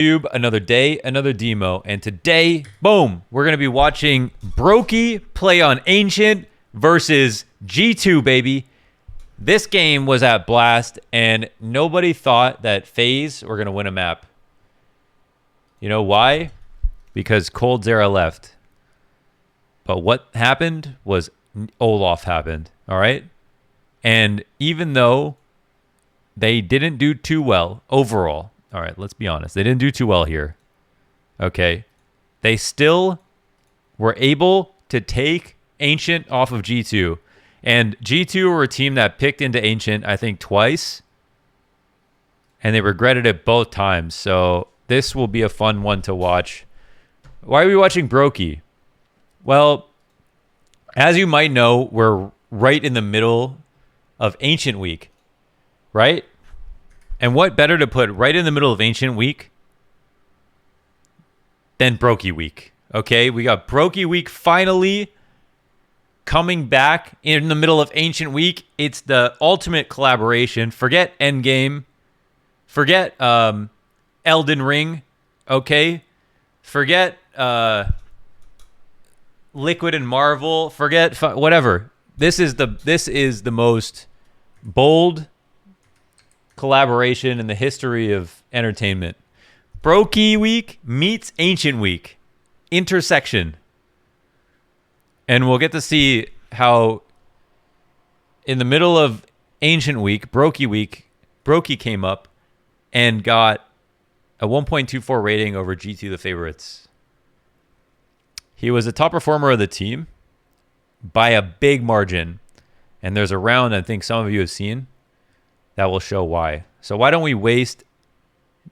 YouTube, another day, another demo, and today, boom, we're gonna be watching Broky play on Ancient versus G2, baby. This game was at Blast, and nobody thought that FaZe were gonna win a map. You know why? Because Cold Zera left. But what happened was Olaf happened, all right? And even though they didn't do too well overall, all right, let's be honest. They didn't do too well here. Okay. They still were able to take Ancient off of G2. And G2 were a team that picked into Ancient, I think, twice. And they regretted it both times. So this will be a fun one to watch. Why are we watching Broky? Well, as you might know, we're right in the middle of Ancient Week, right? And what better to put right in the middle of Ancient Week than Broky Week? Okay, we got Broky Week finally coming back in the middle of Ancient Week. It's the ultimate collaboration. Forget Endgame. Forget Elden Ring. Okay, forget Liquid and Marvel. Forget whatever. This is the most bold collaboration in the history of entertainment. Broky Week meets Ancient Week. Intersection. And we'll get to see how in the middle of Ancient Week, Broky came up and got a 1.24 rating over G2 the favorites. He was a top performer of the team by a big margin. And there's a round I think some of you have seen that will show why. So why don't we waste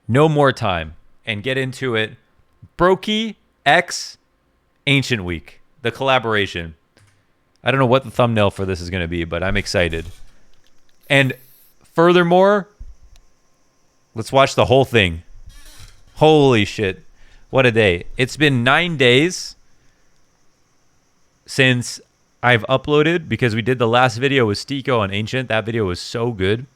no more time and get into it. Broky X Ancient Week, the collaboration. I don't know what the thumbnail for this is going to be, but I'm excited. And furthermore, let's watch the whole thing. Holy shit. What a day. It's been 9 days since I've uploaded because we did the last video with Stiko on Ancient. That video was so good.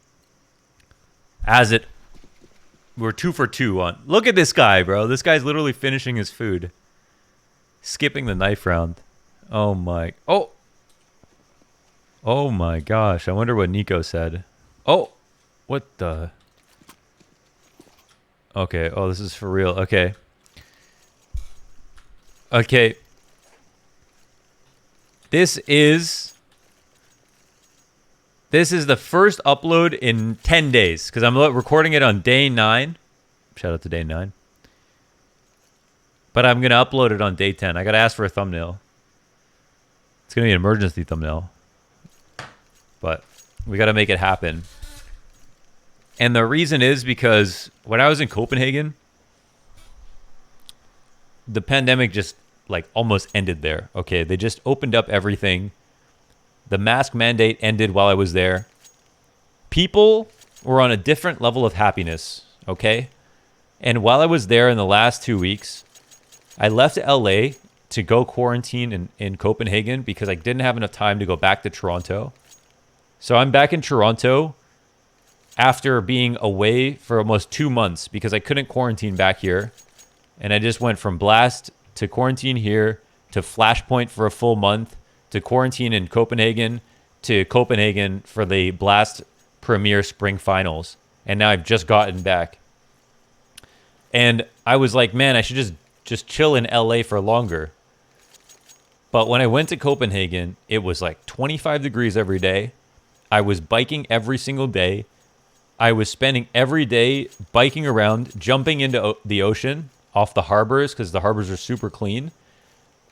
We're 2 for 2 on. Look at this guy, bro. This guy's literally finishing his food. Skipping the knife round. Oh my. Oh my gosh. I wonder what Nico said. Oh. What the. Okay. Oh, this is for real. Okay. Okay. This is the first upload in 10 days because I'm recording it on day 9. Shout out to day 9. But I'm going to upload it on day 10. I got to ask for a thumbnail. It's going to be an emergency thumbnail. But we got to make it happen. And the reason is because when I was in Copenhagen, the pandemic just like almost ended there. Okay, they just opened up everything. The mask mandate ended while I was there. People were on a different level of happiness, okay? And while I was there in the last 2 weeks, I left LA to go quarantine in Copenhagen because I didn't have enough time to go back to Toronto. So I'm back in Toronto after being away for almost 2 months because I couldn't quarantine back here. And I just went from Blast to quarantine here to Flashpoint for a full month to quarantine in Copenhagen to Copenhagen for the Blast Premier Spring Finals. And now I've just gotten back. And I was like, man, I should just chill in LA for longer. But when I went to Copenhagen, it was like 25 degrees every day. I was biking every single day. I was spending every day biking around, jumping into the ocean off the harbors because the harbors are super clean.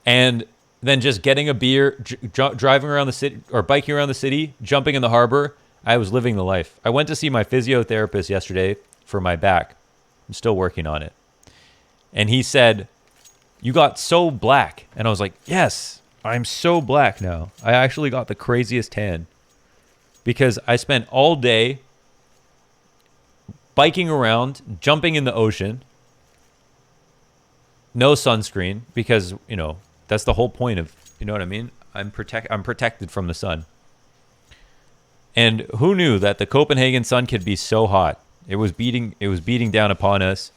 And then just getting a beer, driving around the city or biking around the city, jumping in the harbor. I was living the life. I went to see my physiotherapist yesterday for my back. I'm still working on it. And he said, "You got so black." And I was like, yes, I'm so black now. I actually got the craziest tan because I spent all day biking around, jumping in the ocean. No sunscreen because, you know, that's the whole point of, you know what I mean? I'm protected from the sun. And who knew that the Copenhagen sun could be so hot? It was beating down upon us.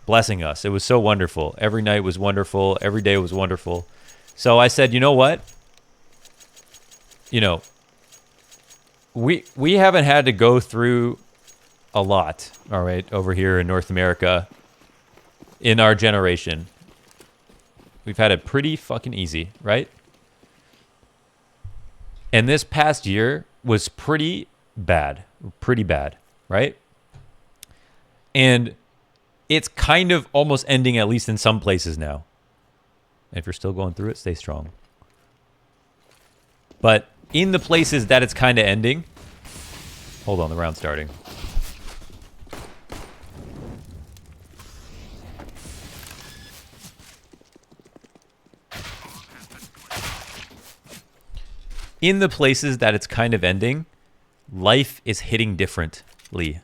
blessing us. It was so wonderful. Every night was wonderful. Every day was wonderful. So I said, you know what? You know, we haven't had to go through a lot, all right, over here in North America in our generation. We've had it pretty fucking easy, right? And this past year was pretty bad, right? And it's kind of almost ending, at least in some places now. And if you're still going through it, stay strong. But in the places that it's kind of ending, hold on, the round's starting. In the places that it's kind of ending, life is hitting differently.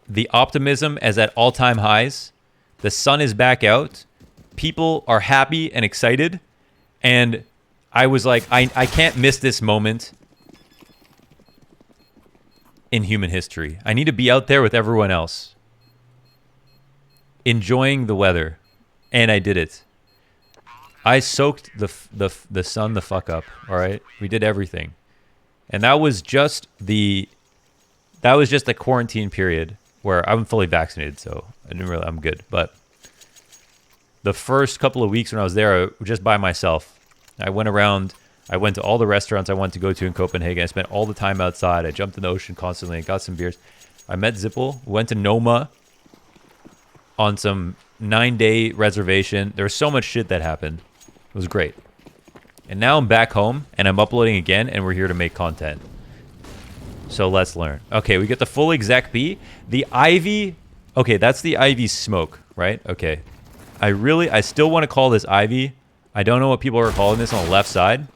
The optimism is at all-time highs. The sun is back out. People are happy and excited. And I was like, I can't miss this moment in human history. I need to be out there with everyone else, enjoying the weather. And I did it. I soaked the sun the fuck up, all right? We did everything. And that was just the quarantine period where I'm fully vaccinated, so I'm good. But the first couple of weeks when I was there, I was just by myself. I went around, I went to all the restaurants I wanted to go to in Copenhagen. I spent all the time outside. I jumped in the ocean constantly and got some beers. I met Zippel, went to Noma on some 9-day reservation. There was so much shit that happened. It was great. And now I'm back home, and I'm uploading again, and we're here to make content. So let's learn. Okay, we get the full exec B. The Ivy... Okay, that's the Ivy smoke, right? Okay. I still want to call this Ivy. I don't know what people are calling this on the left side.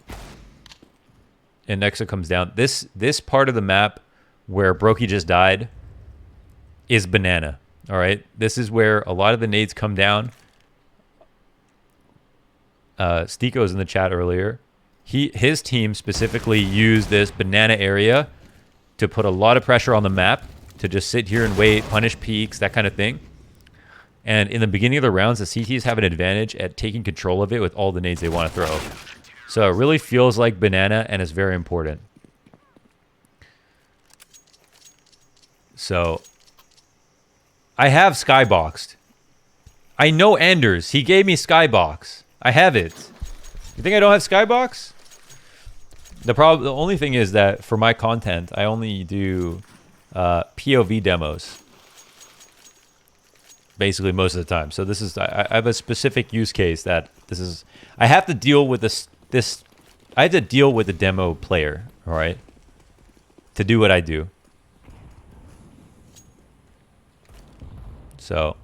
And next it comes down. This part of the map where Broky just died is banana. All right? This is where a lot of the nades come down. Stiko's in the chat earlier. His team specifically used this banana area to put a lot of pressure on the map, to just sit here and wait, punish peaks, that kind of thing. And in the beginning of the rounds, the CTs have an advantage at taking control of it with all the nades they want to throw. So it really feels like banana, and it's very important. So I have skyboxed. I know Anders. He gave me skybox. I have it. You think I don't have skybox? The only thing is that for my content, I only do POV demos. Basically most of the time. So this is, I have a specific use case that this is, I have to deal with I have to deal with the demo player, all right? To do what I do. So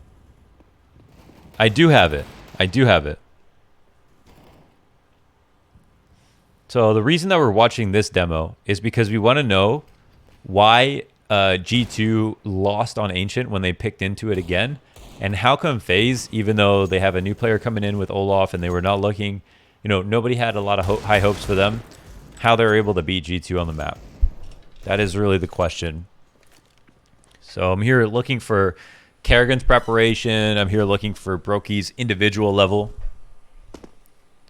I do have it. I do have it. So the reason that we're watching this demo is because we want to know why G2 lost on Ancient when they picked into it again. And how come FaZe, even though they have a new player coming in with Olaf and they were not looking, you know, nobody had a lot of high hopes for them, how they're able to beat G2 on the map. That is really the question. So I'm here looking for Kerrigan's preparation. I'm here looking for Broky's individual level.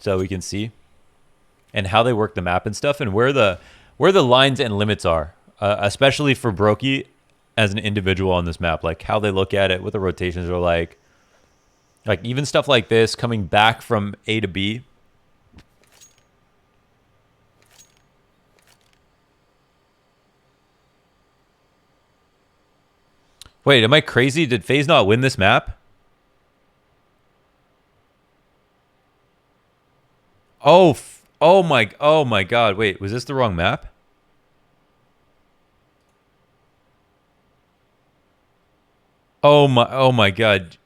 So we can see. And how they work the map and stuff, and where the lines and limits are, especially for Broky as an individual on this map, like how they look at it, what the rotations are like even stuff like this, coming back from A to B. Wait, am I crazy? Did FaZe not win this map? Oh my god, wait, was this the wrong map? Oh my god.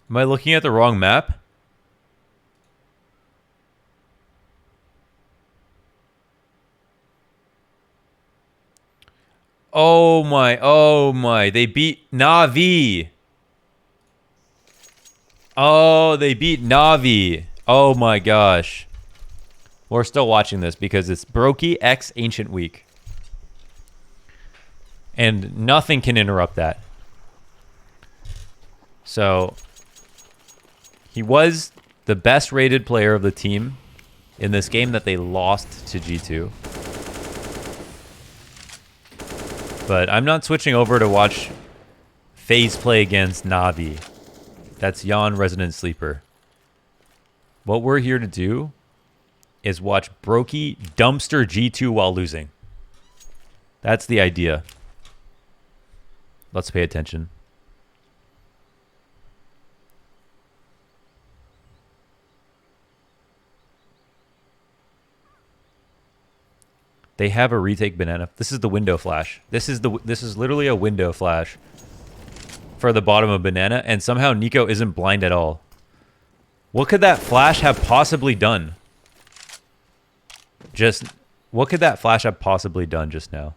Am I looking at the wrong map? Oh my, they beat Na'Vi. Oh, they beat Na'Vi. Oh my gosh. We're still watching this because it's Broky X Ancient Week. And nothing can interrupt that. So he was the best rated player of the team in this game that they lost to G2. But I'm not switching over to watch FaZe play against Navi. That's Jan Resident Sleeper. What we're here to do is watch Broky dumpster G2 while losing. That's the idea. Let's pay attention. They have a retake banana. This is the window flash. This is literally a window flash for the bottom of banana, and somehow Nico isn't blind at all. What could that flash have possibly done? What could that flash have possibly done just now?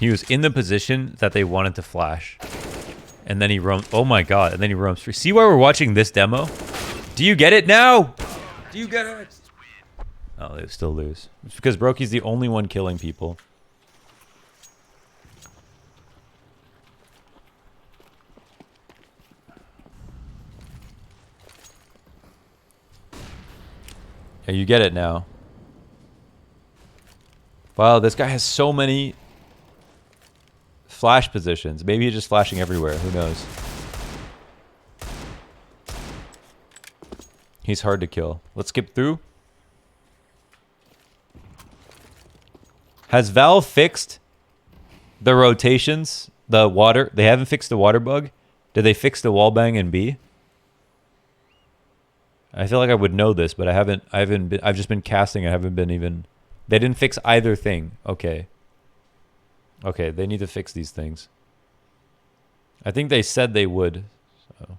He was in the position that they wanted to flash. And then he roams. Oh my god. And then he roams free. See why we're watching this demo? Do you get it now? Do you get it? Oh, they still lose. It's because Broky's the only one killing people. Yeah, you get it now. Wow, this guy has so many flash positions. Maybe he's just flashing everywhere. Who knows? He's hard to kill. Let's skip through. Has Valve fixed the rotations? The water? They haven't fixed the water bug? Did they fix the wallbang in B? I feel like I would know this, but I've just been casting. I haven't been even... They didn't fix either thing. Okay. Okay, they need to fix these things. I think they said they would. So.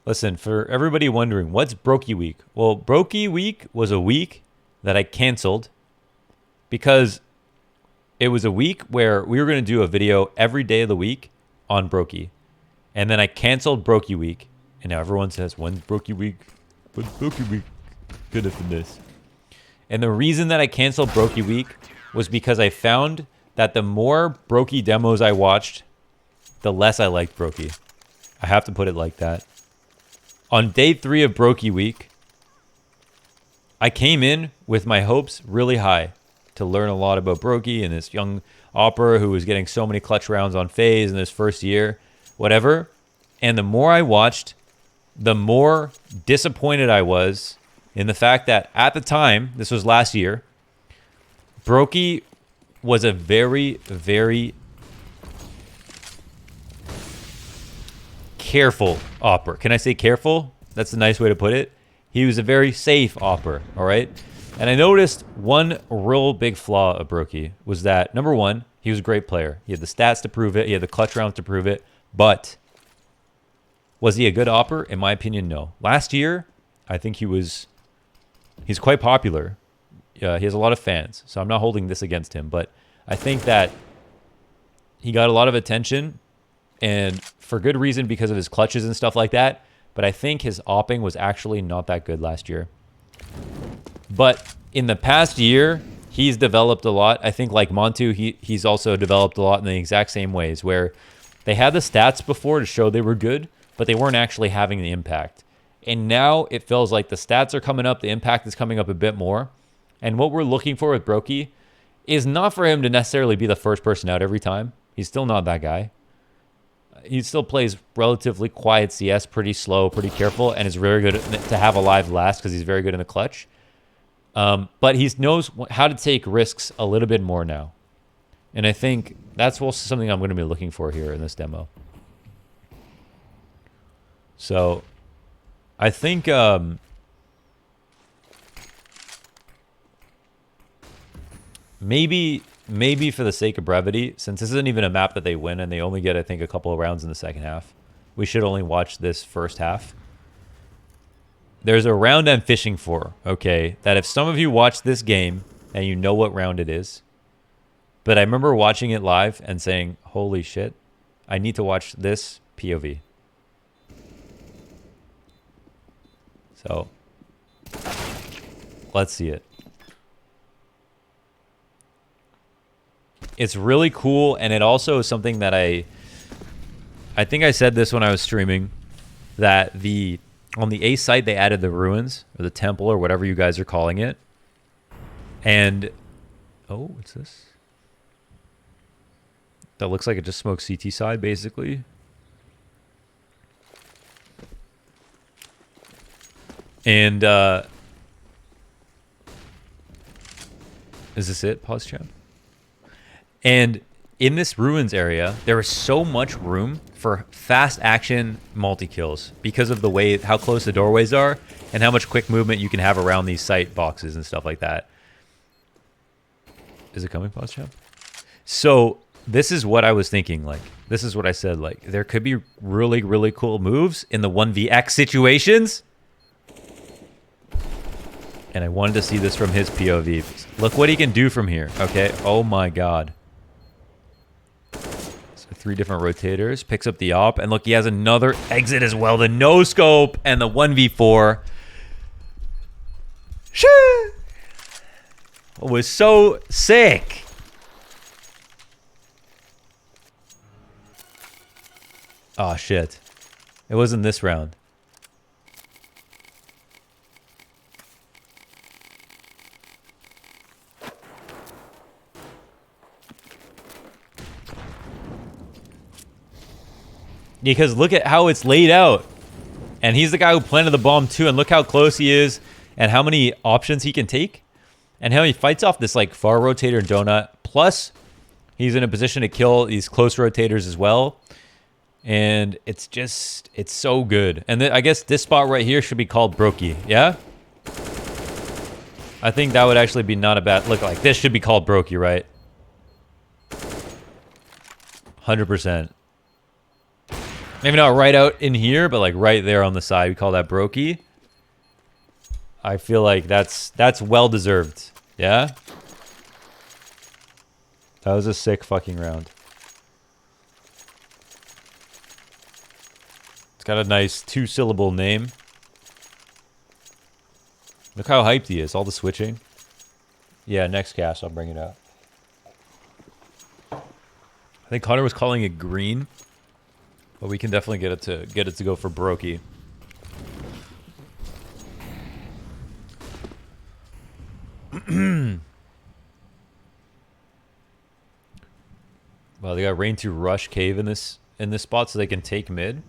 Listen, for everybody wondering, what's Broky Week? Well, Broky Week was a week that I canceled because it was a week where we were going to do a video every day of the week on Broky. And then I canceled Broky Week. And now everyone says, when's Broky Week? When's Broky Week gonna finish? And the reason that I canceled Broky Week was because I found that the more Broky demos I watched, the less I liked Broky. I have to put it like that. On day 3 of Broky Week, I came in with my hopes really high to learn a lot about Broky and this young opera who was getting so many clutch rounds on FaZe in his first year, whatever. And the more I watched, the more disappointed I was in the fact that at the time, this was last year, Broky was a very, very careful opera. Can I say careful? That's a nice way to put it. He was a very safe opera, all right? And I noticed one real big flaw of Broky was that, number one, he was a great player. He had the stats to prove it. He had the clutch rounds to prove it. But was he a good opera? In my opinion, no. Last year, I think he's quite popular. He has a lot of fans, so I'm not holding this against him. But I think that he got a lot of attention, and for good reason because of his clutches and stuff like that. But I think his opping was actually not that good last year. But in the past year, he's developed a lot. I think like Montu, he's also developed a lot in the exact same ways, where they had the stats before to show they were good, but they weren't actually having the impact. And now it feels like the stats are coming up, the impact is coming up a bit more. And what we're looking for with Broky is not for him to necessarily be the first person out every time. He's still not that guy. He still plays relatively quiet CS, pretty slow, pretty careful, and is very good to have a live last because he's very good in the clutch. But he knows how to take risks a little bit more now. And I think that's also something I'm going to be looking for here in this demo. So I think maybe for the sake of brevity, since this isn't even a map that they win and they only get, I think, a couple of rounds in the second half, we should only watch this first half. There's a round I'm fishing for, okay, that if some of you watch this game and you know what round it is, but I remember watching it live and saying, holy shit, I need to watch this POV. So let's see it. It's really cool, and it also is something that I think I said this when I was streaming, that on the A site they added the ruins or the temple or whatever you guys are calling it. And oh, what's this? That looks like it just smoked CT side basically. And is this it? Pause champ. And in this ruins area, there is so much room for fast action multi-kills because of the way, how close the doorways are and how much quick movement you can have around these site boxes and stuff like that. Is it coming, pause champ? So this is what I was thinking. Like, this is what I said. Like, there could be really, really cool moves in the 1vx situations. And I wanted to see this from his POV. Look what he can do from here. Okay. Oh my God. 3 different rotators, picks up the op, and look, he has another exit as well. The no scope and the 1v4. Shoo! It was so sick. Oh shit. It wasn't this round. Because look at how it's laid out. And he's the guy who planted the bomb too. And look how close he is and how many options he can take. And how he fights off this like far rotator donut. Plus, he's in a position to kill these close rotators as well. And it's just, it's so good. And then I guess this spot right here should be called Broky. Yeah? I think that would actually be not a bad look. Like this should be called Broky, right? 100%. Maybe not right out in here, but like right there on the side. We call that Broky. I feel like that's well deserved. Yeah? That was a sick fucking round. It's got a nice 2-syllable name. Look how hyped he is. All the switching. Yeah, next cast I'll bring it up. I think Connor was calling it green. But we can definitely get it to go for Broky. Well, they got Rain to rush cave in this spot so they can take mid.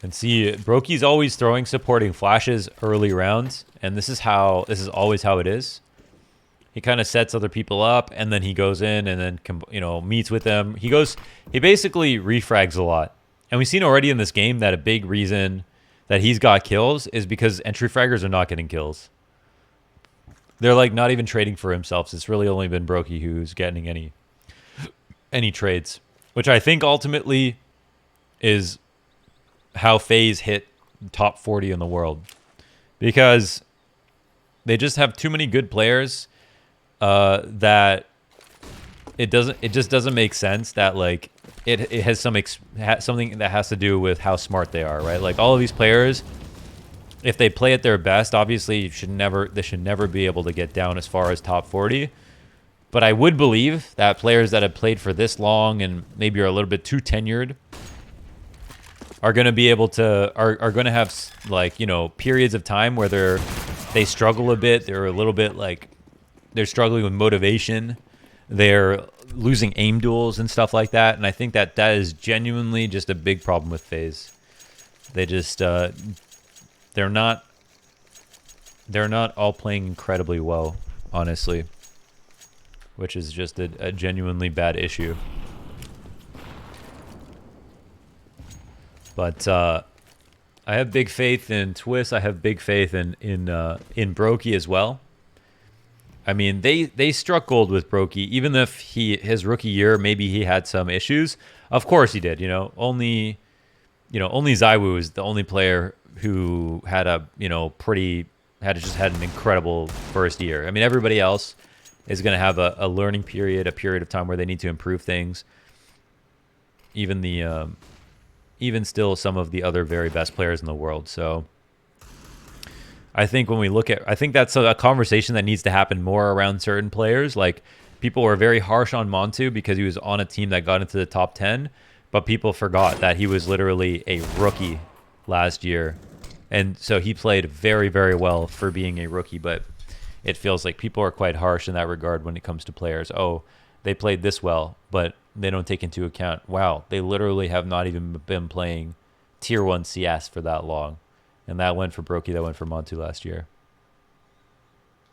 And see, Broky's always throwing supporting flashes early rounds, and this is always how it is. He kind of sets other people up, and then he goes in and then, you know, meets with them. He basically refrags a lot. And we've seen already in this game that a big reason that he's got kills is because entry fraggers are not getting kills. They're like not even trading for himself. It's really only been Broky who's getting any trades, which I think ultimately is how FaZe hit top 40 in the world, because they just have too many good players. That it just doesn't make sense that like it has something that has to do with how smart they are, right? Like all of these players, if they play at their best, obviously they should never be able to get down as far as top 40. But I would believe that players that have played for this long and maybe are a little bit too tenured are going to be able to are going to have like, you know, periods of time where they struggle a bit. They're a little bit like they're struggling with motivation. They're losing aim duels and stuff like that. And I think that is genuinely just a big problem with FaZe. They just they're not all playing incredibly well, honestly, which is just a genuinely bad issue. But I have big faith in Twist. I have big faith in Broky as well. I mean, they struck gold with Broky, even if his rookie year maybe he had some issues. Of course he did. Only Zywoo is the only player who had had an incredible first year. I mean, everybody else is going to have a learning period, a period of time where they need to improve things. even the even still some of the other very best players in the world. So I think when we look at, I think that's a conversation that needs to happen more around certain players. Like, people were very harsh on Montu because he was on a team that got into the top 10, but people forgot that he was literally a rookie last year. And so he played very, very well for being a rookie, but it feels like people are quite harsh in that regard when it comes to players. Oh, they played this well, but they don't take into account, wow, they literally have not even been playing tier 1 CS for that long. And that went for Broky, that went for Montu last year.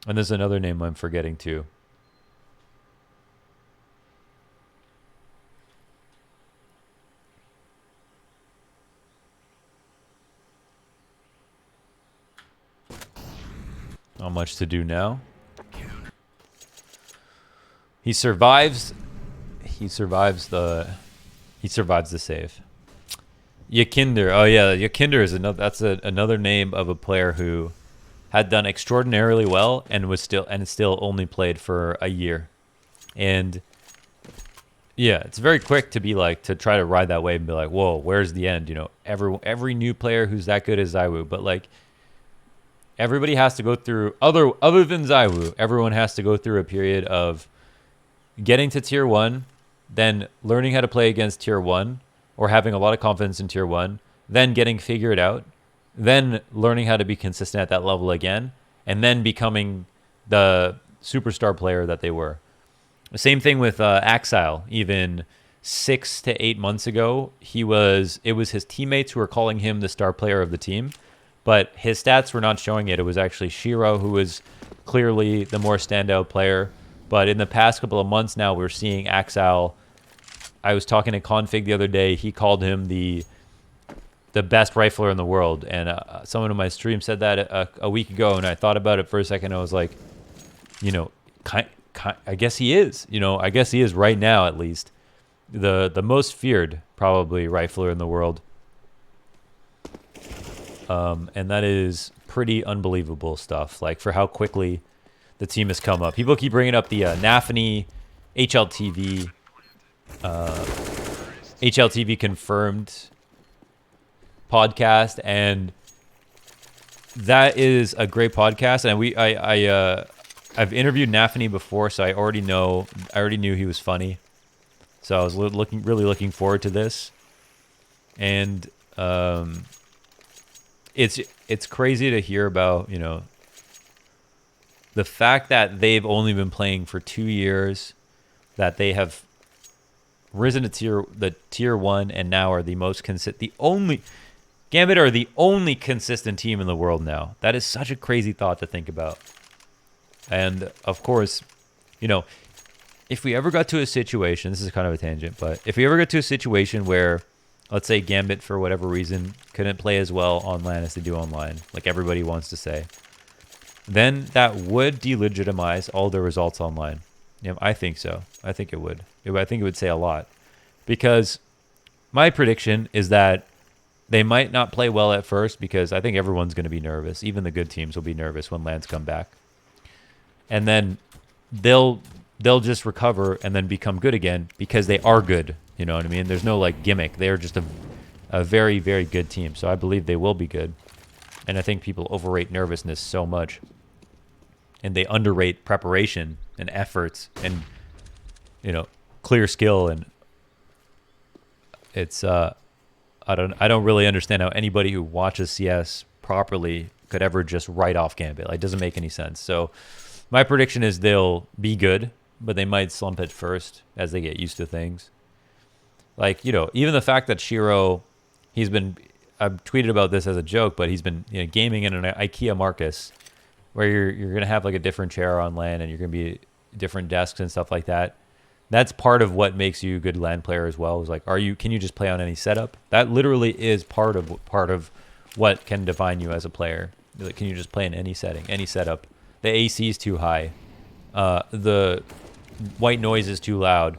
And there's another name I'm forgetting too. Not much to do now. He survives the save. Yakinder. Oh yeah, Yakinder is another name of a player who had done extraordinarily well and still only played for a year. And yeah, it's very quick to try to ride that wave and be like, whoa, where's the end? You know, every new player who's that good is ZywOo, but like, everybody has to go through, other than ZywOo, everyone has to go through a period of getting to tier 1, then learning how to play against tier 1, or having a lot of confidence in tier 1, then getting figured out, then learning how to be consistent at that level again, and then becoming the superstar player that they were. The same thing with Axile. Even 6 to 8 months ago, it was his teammates who were calling him the star player of the team, but his stats were not showing it. It was actually Shiro who was clearly the more standout player. But in the past couple of months now, we're seeing Axile. I was talking to Config the other day. He called him the best rifler in the world. And someone in my stream said that a week ago, and I thought about it for a second. I was like, you know, I guess he is. You know, I guess he is right now, at least. The most feared, probably, rifler in the world. And that is pretty unbelievable stuff. Like, for how quickly the team has come up. People keep bringing up the Nafany HLTV confirmed podcast, and that is a great podcast. And I've interviewed Nafany before, so I already knew he was funny. So I was really looking forward to this. And it's crazy to hear about, you know, the fact that they've only been playing for 2 years, that they have risen to tier 1, and now are Gambit are the only consistent team in the world now. That is such a crazy thought to think about. And of course, you know, if we ever got to a situation, this is kind of a tangent, but if we ever get to a situation where, let's say, Gambit for whatever reason couldn't play as well on LAN as they do online, like everybody wants to say, then that would delegitimize all the results online. You know, I think so. I think it would. I think it would say a lot. Because my prediction is that they might not play well at first, because I think everyone's going to be nervous. Even the good teams will be nervous when LANs come back. And then they'll just recover and then become good again because they are good. You know what I mean? There's no like gimmick. They're just a very, very good team. So I believe they will be good. And I think people overrate nervousness so much. And they underrate preparation and efforts and, you know, clear skill. And it's I don't really understand how anybody who watches CS properly could ever just write off Gambit. Like, it doesn't make any sense. So my prediction is they'll be good, but they might slump at first as they get used to things. Like, you know, even the fact that Shiro, I've tweeted about this as a joke, but he's been, you know, gaming in an IKEA Marcus, where you're gonna have like a different chair on LAN, and you're gonna be different desks and stuff like that. That's part of what makes you a good LAN player as well. Is like, can you just play on any setup? That literally is part of what can define you as a player. Like, can you just play in any setting, any setup? The AC is too high, the white noise is too loud.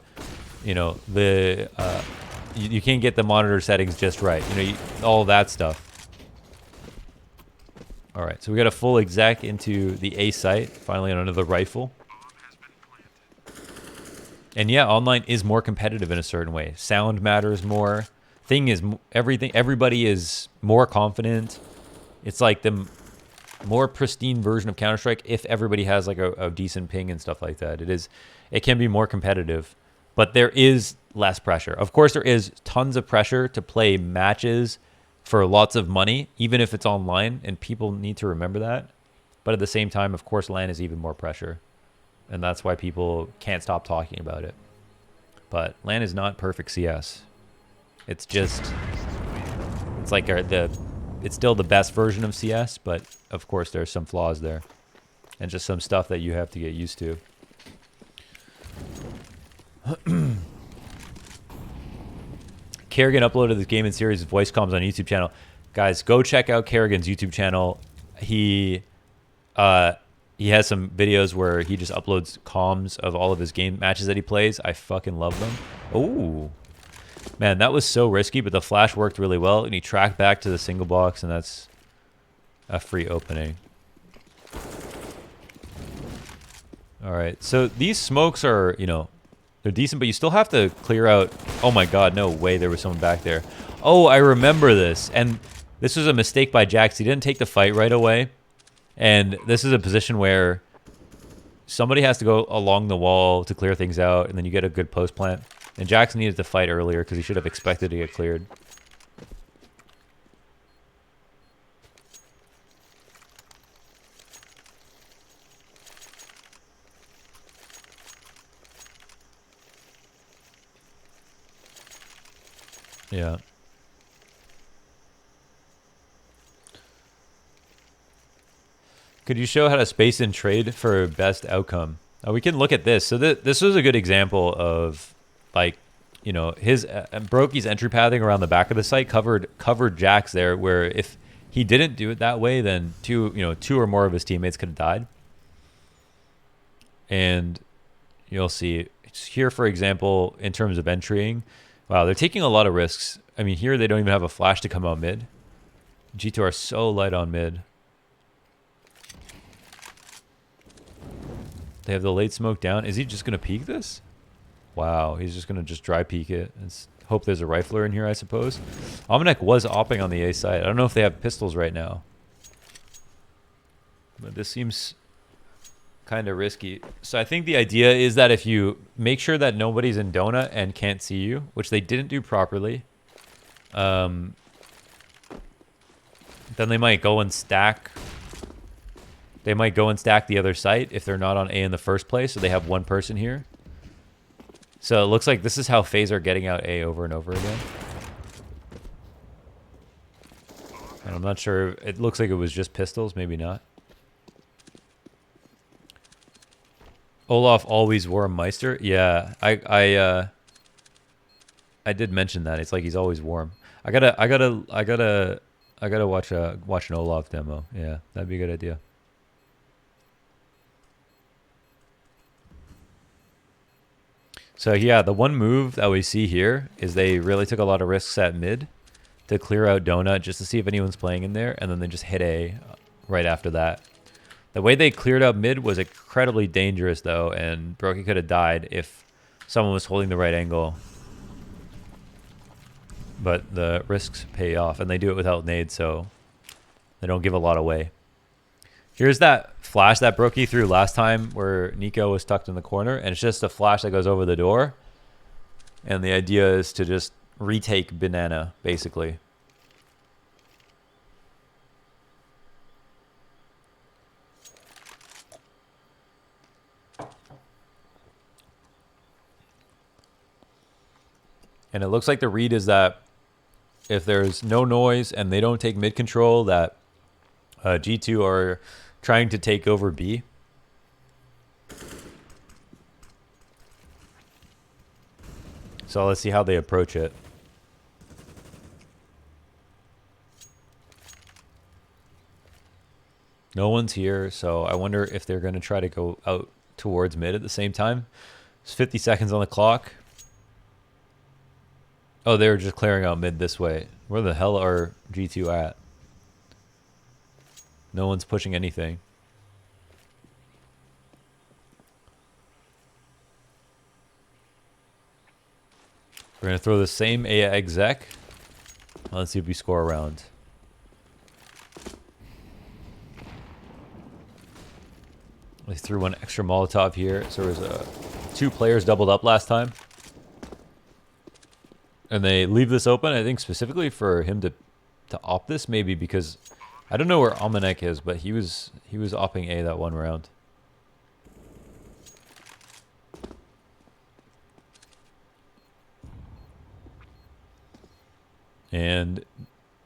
You know, you can't get the monitor settings just right. You know, all that stuff. All right, so we got a full exec into the A site, finally on another rifle. And yeah, online is more competitive in a certain way. Sound matters more. Thing is, everything. Everybody is more confident. It's like the more pristine version of Counter-Strike if everybody has like a decent ping and stuff like that. It can be more competitive, but there is less pressure. Of course, there is tons of pressure to play matches for lots of money, even if it's online, and people need to remember that. But at the same time, of course, LAN is even more pressure, and that's why people can't stop talking about it. But LAN is not perfect CS. It's just, it's like it's still the best version of CS, but of course there's some flaws there, and just some stuff that you have to get used to. Kerrigan uploaded this game in series of voice comms on YouTube channel. Guys, go check out Kerrigan's YouTube channel. He has some videos where he just uploads comms of all of his game matches that he plays. I fucking love them. Oh, man, that was so risky, but the flash worked really well, and he tracked back to the single box, and that's a free opening. All right, so these smokes are, you know, they're decent, but you still have to clear out. Oh my god, no way, there was someone back there. Oh, I remember this, and this was a mistake by Jax. He didn't take the fight right away, and this is a position where somebody has to go along the wall to clear things out, and then you get a good post plant. And Jax needed to fight earlier because he should have expected to get cleared. Yeah. Could you show how to space and trade for best outcome? We can look at this. So this was a good example of, like, you know, his Broky's entry pathing around the back of the site covered Jax there, where if he didn't do it that way, then two or more of his teammates could have died. And you'll see here, for example, in terms of entrying, wow, they're taking a lot of risks. I mean, here they don't even have a flash to come out mid. G2 are so light on mid. They have the late smoke down. Is he just going to peek this? Wow, he's just going to just dry peek it. And hope there's a rifler in here, I suppose. Almanac was opping on the A side. I don't know if they have pistols right now. But this seems kind of risky. So I think the idea is that if you make sure that nobody's in donut and can't see you, which they didn't do properly, then they might go and stack. They might go and stack the other site if they're not on A in the first place, so they have one person here. So it looks like this is how FaZe are getting out A over and over again. And I'm not sure. It looks like it was just pistols, maybe not. Olaf always wore a Meister. Yeah, I did mention that. It's like he's always warm. I gotta watch an Olaf demo. Yeah, that'd be a good idea. So yeah, the one move that we see here is they really took a lot of risks at mid to clear out donut just to see if anyone's playing in there, and then they just hit A right after that. The way they cleared out mid was incredibly dangerous though, and Broky could have died if someone was holding the right angle. But the risks pay off, and they do it without nades, so they don't give a lot away. Here's that flash that Broky threw last time where Nico was tucked in the corner, and it's just a flash that goes over the door. And the idea is to just retake banana, basically. And it looks like the read is that if there's no noise and they don't take mid control, that G2 are trying to take over B. So let's see how they approach it. No one's here, so I wonder if they're going to try to go out towards mid at the same time. There's 50 seconds on the clock. Oh, they were just clearing out mid this way. Where the hell are G2 at? No one's pushing anything. We're going to throw the same A exec. Let's see if we score a round. We threw one extra Molotov here. So there was 2 players doubled up last time. And they leave this open, I think, specifically for him to op this, maybe because I don't know where Almanac is, but he was opping A that one round. And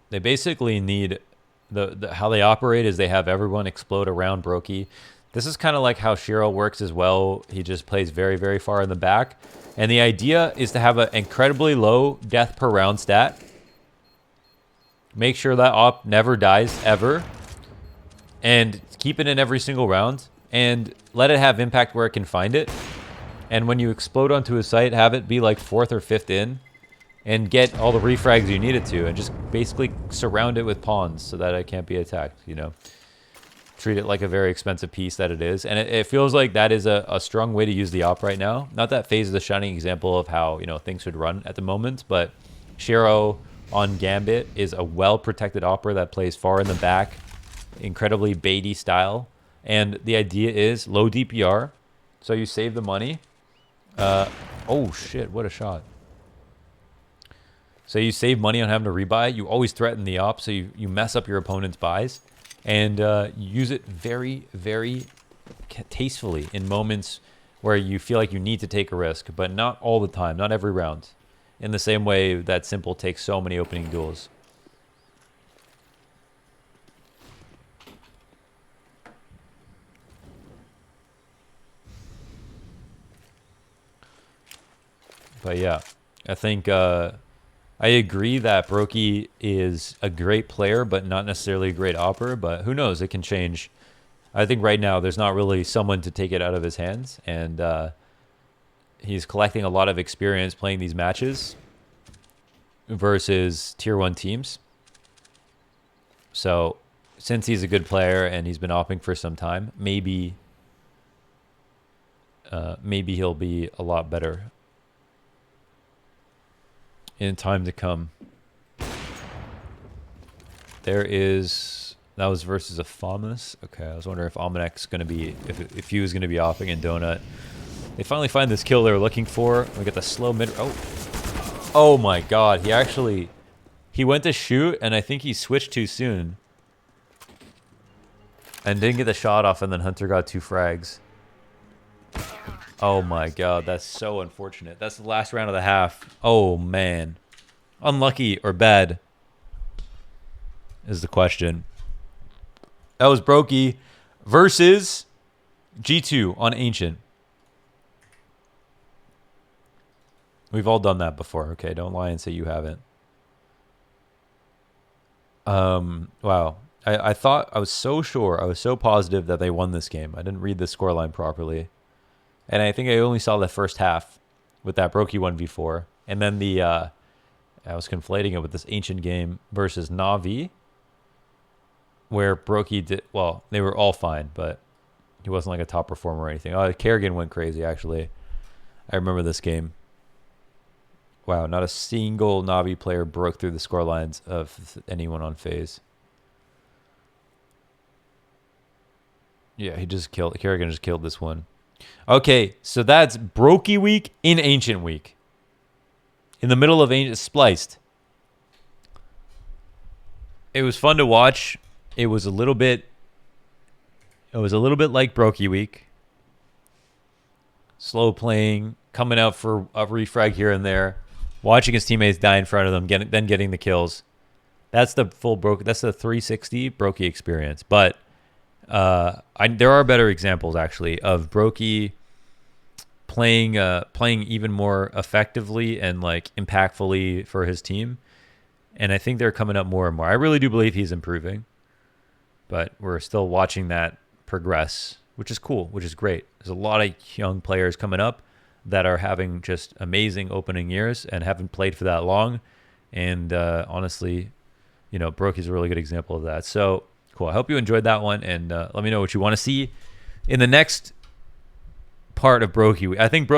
they basically need how they operate is they have everyone explode around Broky. This is kind of like how Shiro works as well. He just plays very, very far in the back. And the idea is to have an incredibly low death per round stat. Make sure that op never dies ever. And keep it in every single round. And let it have impact where it can find it. And when you explode onto a site, have it be like 4th or 5th in. And get all the refrags you need it to. And just basically surround it with pawns so that it can't be attacked, you know. Treat it like a very expensive piece that it is. And it feels like that is a strong way to use the op right now. Not that FaZe is a shining example of how, you know, things should run at the moment, but Shiro on Gambit is a well-protected opera that plays far in the back, incredibly baity style. And the idea is low DPR, so you save the money. Oh shit, what a shot. So you save money on having to rebuy. You always threaten the op, so you mess up your opponent's buys. And use it very, very tastefully in moments where you feel like you need to take a risk, but not all the time, not every round. In the same way that Simple takes so many opening duels. But yeah, I think I agree that Broky is a great player, but not necessarily a great opper. But who knows? It can change. I think right now there's not really someone to take it out of his hands. And he's collecting a lot of experience playing these matches versus tier 1 teams. So since he's a good player and he's been opping for some time, maybe he'll be a lot better in time to come. That was versus a Famus. Okay, I was wondering if Almanac's gonna be, if he was gonna be offing in Donut. They finally find this kill they were looking for. We get the slow mid. Oh my god, he went to shoot and I think he switched too soon. And didn't get the shot off, and then Hunter got 2 frags. Oh my god, that's so unfortunate. That's the last round of the half. Oh man. Unlucky or bad is the question. That was Broky versus G2 on Ancient. We've all done that before, okay? Don't lie and say you haven't. Wow. I thought, I was so sure, I was so positive that they won this game. I didn't read the scoreline properly. And I think I only saw the first half with that Broky 1v4. And then I was conflating it with this Ancient game versus Na'Vi, where Broky did, well, they were all fine, but he wasn't like a top performer or anything. Oh, Kerrigan went crazy, actually. I remember this game. Wow, not a single Na'Vi player broke through the scorelines of anyone on FaZe. Yeah, Kerrigan just killed this one. Okay, so that's Broky week in Ancient week. In the middle of Ancient, spliced. It was fun to watch. It was a little bit like Broky week. Slow playing, coming out for a refrag here and there, watching his teammates die in front of them, then getting the kills. That's the full Broky. That's the 360 Broky experience. But there are better examples actually of Broky playing even more effectively and like impactfully for his team. And I think they're coming up more and more. I really do believe he's improving, but we're still watching that progress, which is cool, which is great. There's a lot of young players coming up that are having just amazing opening years and haven't played for that long. And honestly, you know, Broky's a really good example of that. So cool. I hope you enjoyed that one, and let me know what you want to see in the next part of Broky week. I think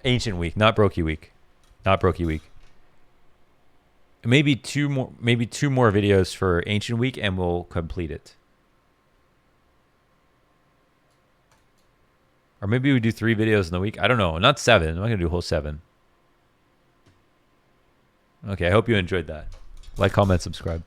Ancient week, not Broky week. Not Broky week. Maybe two more videos for Ancient Week, and we'll complete it. Or maybe we do 3 videos in the week. I don't know. Not 7. I'm not gonna do a whole 7. Okay, I hope you enjoyed that. Like, comment, subscribe.